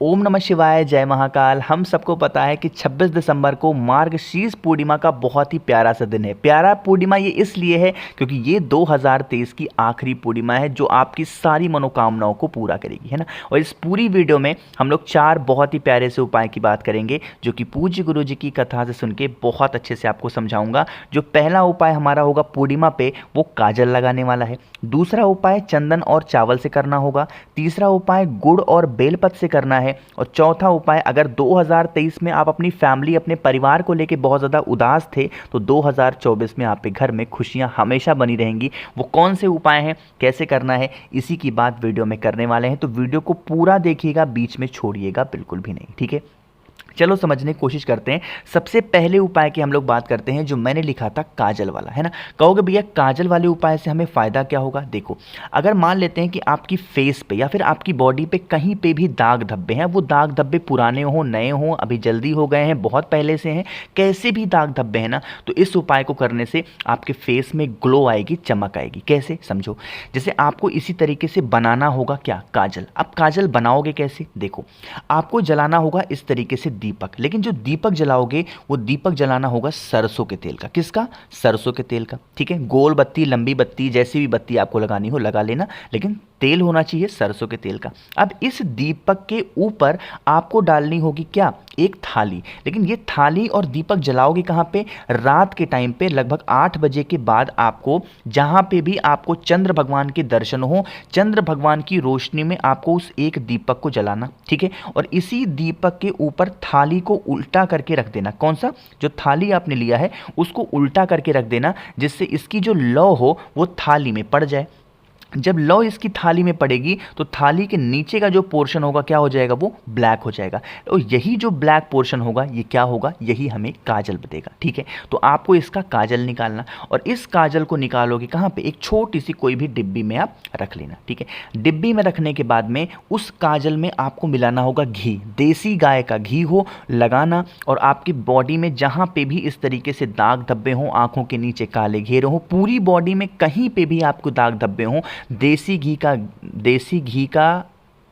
ओम नमः शिवाय, जय महाकाल। हम सबको पता है कि 26 दिसंबर को मार्गशीर्ष पूर्णिमा का बहुत ही प्यारा सा दिन है। प्यारा पूर्णिमा ये इसलिए है क्योंकि ये 2023 की आखिरी पूर्णिमा है जो आपकी सारी मनोकामनाओं को पूरा करेगी, है ना। और इस पूरी वीडियो में हम लोग 4 बहुत ही प्यारे से उपाय की बात करेंगे जो कि पूज्य गुरु जी की कथा से सुन के बहुत अच्छे से आपको समझाऊंगा। जो पहला उपाय हमारा होगा पूर्णिमा पे, वो काजल लगाने वाला है। दूसरा उपाय चंदन और चावल से करना होगा। तीसरा उपाय गुड़ और बेलपत्र से करना है। और चौथा उपाय, अगर 2023 में आप अपनी फैमिली, अपने परिवार को लेकर बहुत ज़्यादा उदास थे तो 2024 में आपके घर में खुशियां हमेशा बनी रहेंगी। वो कौन से उपाय हैं, कैसे करना है, इसी की बात वीडियो में करने वाले हैं। तो वीडियो को पूरा देखिएगा, बीच में छोड़िएगा बिल्कुल भी नहीं, ठीक है। चलो समझने की कोशिश करते हैं। सबसे पहले उपाय की हम लोग बात करते हैं जो मैंने लिखा था काजल वाला, है ना। कहोगे भैया काजल वाले उपाय से हमें फ़ायदा क्या होगा। देखो, अगर मान लेते हैं कि आपकी फेस पे या फिर आपकी बॉडी पे कहीं पे भी दाग धब्बे हैं, वो दाग धब्बे पुराने हों, नए हों, अभी जल्दी हो गए हैं, बहुत पहले से हैं, कैसे भी दाग धब्बे हैं ना, तो इस उपाय को करने से आपके फेस में ग्लो आएगी, चमक आएगी। कैसे, समझो। जैसे आपको इसी तरीके से बनाना होगा क्या, काजल। अब काजल बनाओगे कैसे, देखो, आपको जलाना होगा इस तरीके से दीपक। लेकिन जो दीपक जलाओगे वो दीपक जलाना होगा सरसों के तेल का। किसका, सरसों के तेल का, ठीक है। गोल बत्ती, लंबी बत्ती, जैसी भी बत्ती आपको लगानी हो लगा लेना, लेकिन तेल होना चाहिए सरसों के तेल का। अब इस दीपक के ऊपर आपको डालनी होगी क्या, एक थाली। लेकिन ये थाली और दीपक जलाओगे कहाँ पे, रात के टाइम पे, लगभग 8 बजे के बाद आपको जहाँ पे भी आपको चंद्र भगवान के दर्शन हो, चंद्र भगवान की रोशनी में आपको उस एक दीपक को जलाना, ठीक है। और इसी दीपक के ऊपर थाली को उल्टा करके रख देना। कौन सा, जो थाली आपने लिया है उसको उल्टा करके रख देना, जिससे इसकी जो लौ हो वो थाली में पड़ जाए। जब लौ इसकी थाली में पड़ेगी तो थाली के नीचे का जो पोर्शन होगा क्या हो जाएगा, वो ब्लैक हो जाएगा। और यही जो ब्लैक पोर्शन होगा ये क्या होगा, यही हमें काजल देगा, ठीक है। तो आपको इसका काजल निकालना, और इस काजल को निकालोगे कहाँ पे, एक छोटी सी कोई भी डिब्बी में आप रख लेना, ठीक है। डिब्बी में रखने के बाद में उस काजल में आपको मिलाना होगा घी, देसी गाय का घी हो, लगाना। और आपकी बॉडी में जहाँ पे भी इस तरीके से दाग धब्बे हों, आंखों के नीचे काले घेरे हों, पूरी बॉडी में कहीं पे भी आपको दाग धब्बे हों,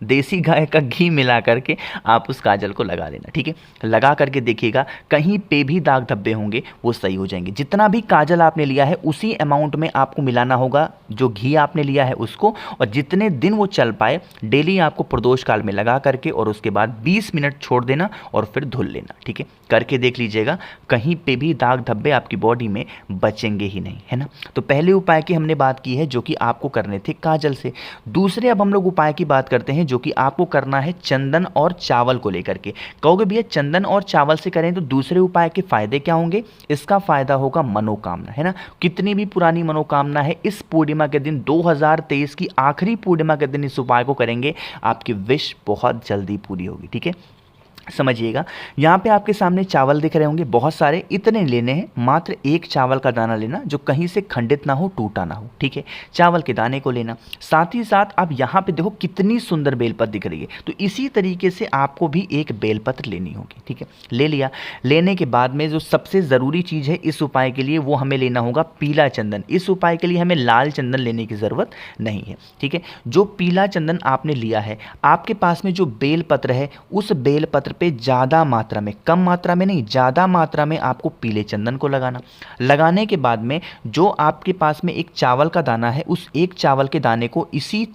देसी गाय का घी मिला करके आप उस काजल को लगा लेना, ठीक है। लगा करके देखिएगा, कहीं पे भी दाग धब्बे होंगे वो सही हो जाएंगे। जितना भी काजल आपने लिया है उसी अमाउंट में आपको मिलाना होगा जो घी आपने लिया है उसको, और जितने दिन वो चल पाए डेली आपको प्रदोष काल में लगा करके, और उसके बाद 20 मिनट छोड़ देना और फिर धुल लेना, ठीक है। करके देख लीजिएगा, कहीं पे भी दाग धब्बे आपकी बॉडी में बचेंगे ही नहीं, है ना। तो पहले उपाय की हमने बात की है जो कि आपको करने थे काजल से। दूसरे अब हम लोग उपाय की बात करते हैं जो कि आपको करना है चंदन और चावल को लेकर के। कहोगे भैया चंदन और चावल से करें तो दूसरे उपाय के फायदे क्या होंगे, इसका फायदा होगा मनोकामना, है ना। कितनी भी पुरानी मनोकामना है, इस पूर्णिमा के दिन 2023 की आखिरी पूर्णिमा के दिन इस उपाय को करेंगे, आपकी विश बहुत जल्दी पूरी होगी, ठीक है। समझिएगा, यहाँ पे आपके सामने चावल दिख रहे होंगे बहुत सारे, इतने लेने हैं, मात्र एक चावल का दाना लेना जो कहीं से खंडित ना हो, टूटा ना हो, ठीक है। चावल के दाने को लेना। साथ ही साथ आप यहाँ पे देखो कितनी सुंदर बेलपत्र दिख रही है, तो इसी तरीके से आपको भी एक बेलपत्र लेनी होगी, ठीक है। ले लिया। लेने के बाद में जो सबसे ज़रूरी चीज़ है इस उपाय के लिए, वो हमें लेना होगा पीला चंदन। इस उपाय के लिए हमें लाल चंदन लेने की ज़रूरत नहीं है, ठीक है। जो पीला चंदन आपने लिया है, आपके पास में जो बेलपत्र है उस बेलपत्र पे ज़्यादा मात्रा में, कम मात्रा में नहीं, ज़्यादा मात्रा में आपको पीले चंदन को लगाना। लगाने के बाद में जो आपके पास में एक चावल का दाना है, उस एक चावल के दाने को इसी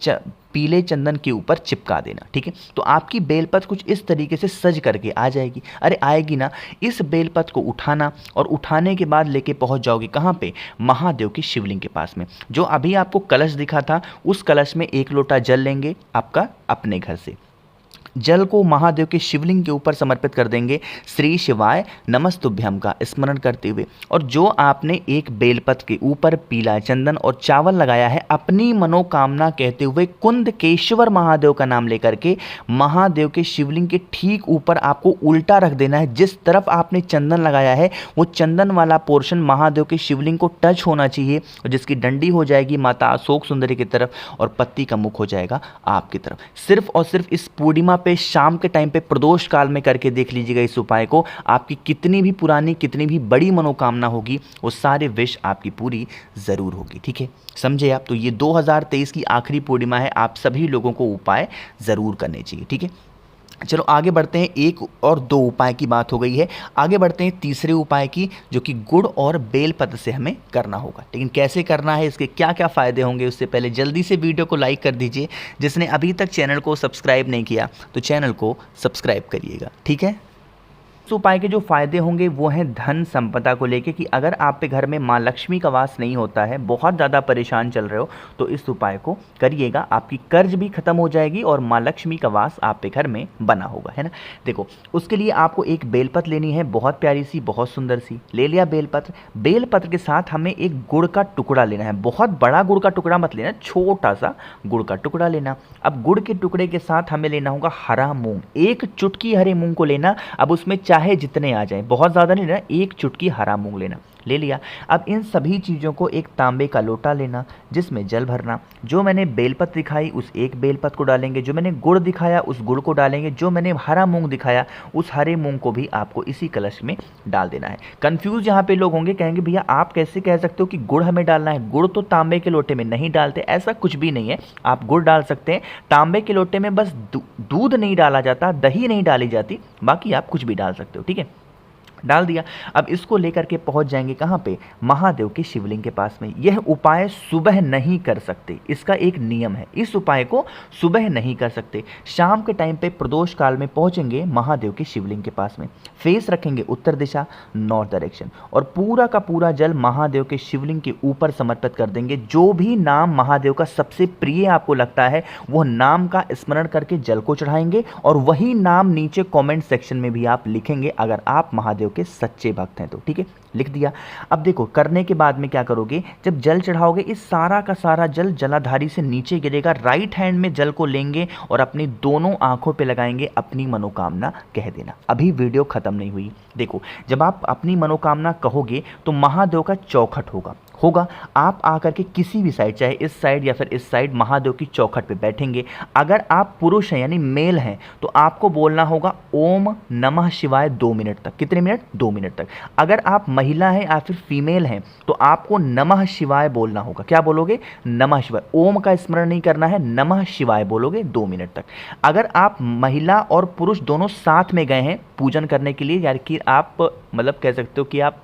पीले चंदन के ऊपर चिपका देना, ठीक है। तो आपकी बेलपत्र कुछ इस तरीके से सज करके आ जाएगी। अरे आएगी ना। इस बेलपत्र को उठाना, और उठाने के बाद लेके पहुंच जाओगे कहाँ पे, महादेव की शिवलिंग के पास में। जो अभी आपको कलश दिखा था उस कलश में 1 लोटा जल लेंगे आपका अपने घर से। जल को महादेव के शिवलिंग के ऊपर समर्पित कर देंगे, श्री शिवाय नमस्तुभ्यम का स्मरण करते हुए। और जो आपने एक बेलपत्र के ऊपर पीला चंदन और चावल लगाया है, अपनी मनोकामना कहते हुए कुंदकेश्वर महादेव का नाम लेकर के महादेव के शिवलिंग के ठीक ऊपर आपको उल्टा रख देना है। जिस तरफ आपने चंदन लगाया है वो चंदन वाला पोर्शन महादेव के शिवलिंग को टच होना चाहिए, और जिसकी डंडी हो जाएगी माता अशोक सुंदरी की तरफ और पत्ती का मुख हो जाएगा आपकी तरफ। सिर्फ और सिर्फ इस पूर्णिमा पे शाम के टाइम पे प्रदोष काल में करके देख लीजिएगा इस उपाय को। आपकी कितनी भी पुरानी, कितनी भी बड़ी मनोकामना होगी, वो सारे विश आपकी पूरी जरूर होगी, ठीक है। समझे आप। तो ये 2023 की आखिरी पूर्णिमा है, आप सभी लोगों को उपाय जरूर करने चाहिए, ठीक है। चलो आगे बढ़ते हैं, 1 और 2 उपाय की बात हो गई है, आगे बढ़ते हैं तीसरे उपाय की, जो कि गुड़ और बेलपत्र से हमें करना होगा। लेकिन कैसे करना है, इसके क्या क्या फ़ायदे होंगे, उससे पहले जल्दी से वीडियो को लाइक कर दीजिए। जिसने अभी तक चैनल को सब्सक्राइब नहीं किया तो चैनल को सब्सक्राइब करिएगा, ठीक है। इस उपाय के जो फायदे होंगे वो हैं धन संपदा को लेके, कि अगर आप पे घर में माँ लक्ष्मी का वास नहीं होता है, बहुत ज़्यादा परेशान चल रहे हो, तो इस उपाय को करिएगा, आपकी कर्ज भी खत्म हो जाएगी और माँ लक्ष्मी का वास आप पे घर में बना होगा, है ना। देखो, उसके लिए आपको एक बेलपत्र लेनी है, बहुत प्यारी सी, बहुत सुंदर सी। ले लिया बेलपत्र, बेलपत्र के साथ हमें एक गुड़ का टुकड़ा लेना है, बहुत बड़ा गुड़ का टुकड़ा मत लेना, छोटा सा गुड़ का टुकड़ा लेना। अब गुड़ के टुकड़े के साथ हमें लेना होगा हरा मूंग, 1 चुटकी हरे मूंग को लेना। अब उसमें चाहे जितने आ जाए, बहुत ज़्यादा नहीं लेना, 1 चुटकी हरा मूंग लेना, ले लिया। अब इन सभी चीज़ों को एक तांबे का लोटा लेना, जिसमें जल भरना। जो मैंने बेलपत्र दिखाई उस एक बेलपत्र को डालेंगे, जो मैंने गुड़ दिखाया उस गुड़ को डालेंगे, जो मैंने हरा मूंग दिखाया उस हरे मूंग को भी आपको इसी कलश में डाल देना है। कन्फ्यूज़ यहाँ पे लोग होंगे, कहेंगे भैया आप कैसे कह सकते हो कि गुड़ हमें डालना है, गुड़ तो तांबे के लोटे में नहीं डालते। ऐसा कुछ भी नहीं है, आप गुड़ डाल सकते हैं। तांबे के लोटे में बस दूध नहीं डाला जाता, दही नहीं डाली जाती, बाकी आप कुछ भी डाल सकते हो, ठीक है। डाल दिया। अब इसको लेकर के पहुंच जाएंगे कहाँ पे, महादेव के शिवलिंग के पास में। यह उपाय सुबह नहीं कर सकते, इसका एक नियम है, इस उपाय को सुबह नहीं कर सकते। शाम के टाइम पे प्रदोष काल में पहुंचेंगे महादेव के शिवलिंग के पास में, फेस रखेंगे उत्तर दिशा, नॉर्थ डायरेक्शन, और पूरा का पूरा जल महादेव के शिवलिंग के ऊपर समर्पित कर देंगे। जो भी नाम महादेव का सबसे प्रिय आपको लगता है, वो नाम का स्मरण करके जल को चढ़ाएंगे, और वही नाम नीचे कमेंट सेक्शन में भी आप लिखेंगे, अगर आप महादेव के सच्चे भक्त हैं तो, ठीक है, लिख दिया। अब देखो, करने के बाद में क्या करोगे, जब जल चढ़ाओगे इस सारा का सारा जल जलाधारी से नीचे गिरेगा। राइट हैंड में जल को लेंगे और अपनी दोनों आंखों पे लगाएंगे, अपनी मनोकामना कह देना। अभी वीडियो खत्म नहीं हुई, देखो, जब आप अपनी मनोकामना कहोगे तो महादेव का चौखट होगा। आप आकर के किसी भी साइड, चाहे इस साइड या फिर इस साइड, महादेव की चौखट पे बैठेंगे। अगर आप पुरुष हैं यानी मेल हैं तो आपको बोलना होगा ओम नमः शिवाय 2 मिनट तक। कितने मिनट? 2 मिनट तक। अगर आप महिला हैं या फिर फीमेल हैं तो आपको नमः शिवाय बोलना होगा। क्या बोलोगे? नमः शिवाय। ओम का स्मरण नहीं करना है, नमः शिवाय बोलोगे 2 मिनट तक। अगर आप महिला और पुरुष दोनों साथ में गए हैं पूजन करने के लिए, यानी कि आप मतलब कह सकते हो कि आप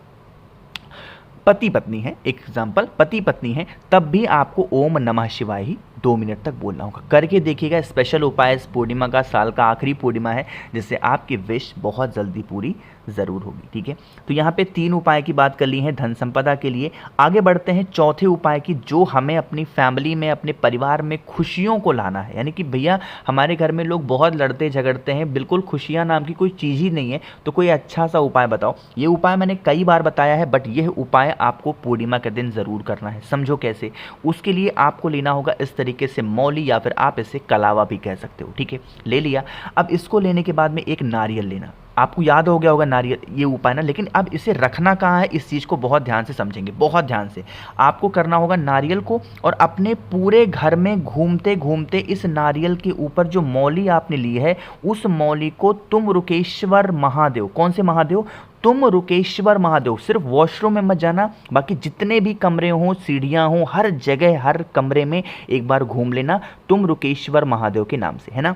पति पत्नी है, एक एग्जाम्पल, पति पत्नी है, तब भी आपको ओम नमः शिवाय ही 2 मिनट तक बोलना होगा। करके देखिएगा, स्पेशल उपाय इस पूर्णिमा का, साल का आखिरी पूर्णिमा है, जिससे आपकी विश बहुत जल्दी पूरी ज़रूर होगी, ठीक है। तो यहाँ पे 3 उपाय की बात कर ली है धन संपदा के लिए। आगे बढ़ते हैं चौथे उपाय की, जो हमें अपनी फैमिली में, अपने परिवार में खुशियों को लाना है। यानी कि भैया हमारे घर में लोग बहुत लड़ते झगड़ते हैं, बिल्कुल खुशियाँ नाम की कोई चीज़ ही नहीं है, तो कोई अच्छा सा उपाय बताओ। ये उपाय मैंने कई बार बताया है, बट यह उपाय आपको पूर्णिमा के दिन ज़रूर करना है। समझो कैसे। उसके लिए आपको लेना होगा इस तरीके से मौली, या फिर आप इसे कलावा भी कह सकते हो, ठीक है। ले लिया। अब इसको लेने के बाद में एक नारियल लेना। आपको याद हो गया होगा नारियल, ये उपाय ना, लेकिन अब इसे रखना कहाँ है, इस चीज़ को बहुत ध्यान से समझेंगे, बहुत ध्यान से। आपको करना होगा नारियल को, और अपने पूरे घर में घूमते घूमते इस नारियल के ऊपर जो मौली आपने ली है, उस मौली को तुम रुकेश्वर महादेव, कौन से महादेव? तुम रुकेश्वर महादेव। सिर्फ वॉशरूम में मत जाना, बाकी जितने भी कमरे हों, सीढ़ियाँ हों, हर जगह, हर कमरे में एक बार घूम लेना, तुम रुकेश्वर महादेव के नाम से, है ना।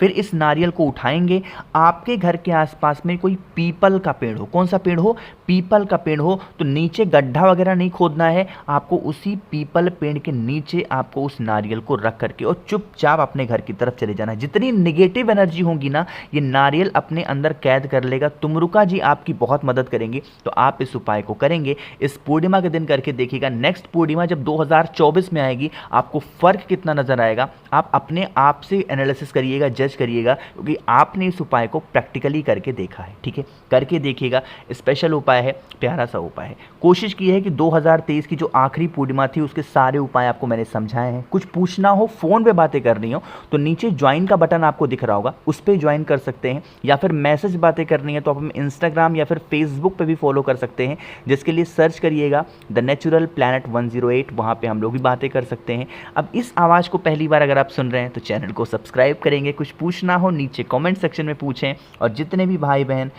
फिर इस नारियल को उठाएंगे। आपके घर के आसपास में कोई पीपल का पेड़ हो, कौन सा पेड़ हो? पीपल का पेड़ हो, तो नीचे गड्ढा वगैरह नहीं खोदना है आपको, उसी पीपल पेड़ के नीचे आपको उस नारियल को रख करके और चुपचाप अपने घर की तरफ चले जाना है। जितनी निगेटिव एनर्जी होगी ना, ये नारियल अपने अंदर कैद कर लेगा। तुमरुका जी आपकी बहुत मदद करेंगे, तो आप इस उपाय को करेंगे, इस पूर्णिमा के दिन करके देखिएगा। नेक्स्ट पूर्णिमा जब 2024 में आएगी, आपको फ़र्क कितना नज़र आएगा, आप अपने आप से एनालिसिस करिएगा, जज करिएगा, क्योंकि आपने इस उपाय को प्रैक्टिकली करके देखा है, ठीक है। करके देखिएगा, स्पेशल उपाय है, प्यारा सा उपाय है। कोशिश की है कि 2023 की जो आखिरी पूर्णिमा थी उसके सारे उपाय आपको मैंने समझाए हैं। कुछ पूछना हो, फ़ोन पे बातें करनी हो, तो नीचे ज्वाइन का बटन आपको दिख रहा होगा, उस पर ज्वाइन कर सकते हैं, या फिर मैसेज बातें करनी है तो आप हमें इंस्टाग्राम या फिर फेसबुक पे भी फॉलो कर सकते हैं, जिसके लिए सर्च करिएगा द नेचुरल प्लैनेट 108, वहाँ पे हम लोग भी बातें कर सकते हैं। अब इस आवाज़ को पहली बार अगर आप सुन रहे हैं तो चैनल को सब्सक्राइब करेंगे। कुछ पूछना हो नीचे कमेंट सेक्शन में पूछें, और जितने भी भाई बहन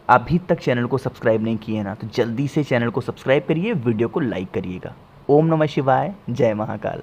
अभी तक चैनल को सब्सक्राइब नहीं किए ना, तो जल्दी से चैनल को सब्सक्राइब करिए, वीडियो को लाइक करिएगा। ओम नमः शिवाय, जय महाकाल।